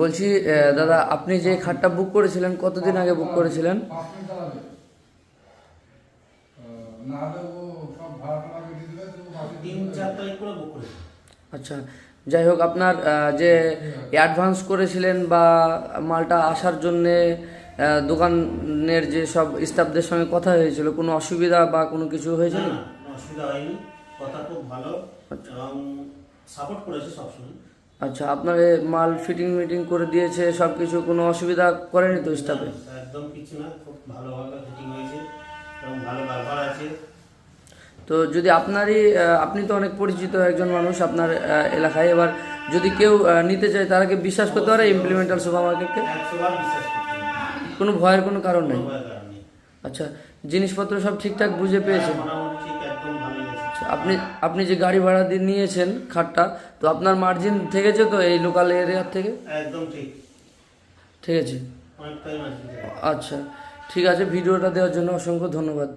বলছি দাদা, আপনি যে খাটটা বুক করেছিলেন কতদিন আগে বুক করেছিলেন? তিন চার তারিখ করে বুক করেছি। আচ্ছা, যাই হোক, আপনার যে অ্যাডভান্স করেছিলেন বা মালটা আসার জন্যে দোকানের যে সব স্টাফদের সঙ্গে কথা হয়েছিল, কোনো অসুবিধা বা কোনো কিছু না হয়েছিল? না, কোনো অসুবিধা হয়নি, কথা খুব ভালো এবং সাপোর্ট করেছে সবসময়। আচ্ছা, আপনাকে মাল ফিটিং মিটিং করে দিয়েছে, সব কিছু, কোনো অসুবিধা করেনি তো স্টাফে? একদম কিছু না, খুব ভালোভাবে ফিটিং হয়েছে এবং ভালো ব্যবহার আছে। তো যদি আপনারই আপনি তো অনেক পরিচিত একজন মানুষ আপনার এলাকায়, এবার যদি কেউ নিতে চায়, তারা কি বিশ্বাস করতে পারে ইমপ্লিমেন্টাল সুপার মার্কেটকে? 100 বার বিশ্বাস করতে হবে। কোনো ভয়ের কোনো কারণ কোনো নেই? ভয়ের কারণ নেই। আচ্ছা, জিনিসপত্র সব ঠিকঠাক বুঝে পেয়েছেন? মোটামুটি ঠিক, একদম ভালোই আছে। আচ্ছা, আপনি যে গাড়ি ভাড়া দিয়ে নিয়েছেন খাটটা, তো আপনার মার্জিন থেকেছে তো এই লোকাল এরিয়ার থেকে? একদম ঠিক, ঠিক আছে। অনেকটাই মার্জিন। আচ্ছা, ঠিক আছে, ভিডিওটা দেওয়ার জন্য অসংখ্য ধন্যবাদ।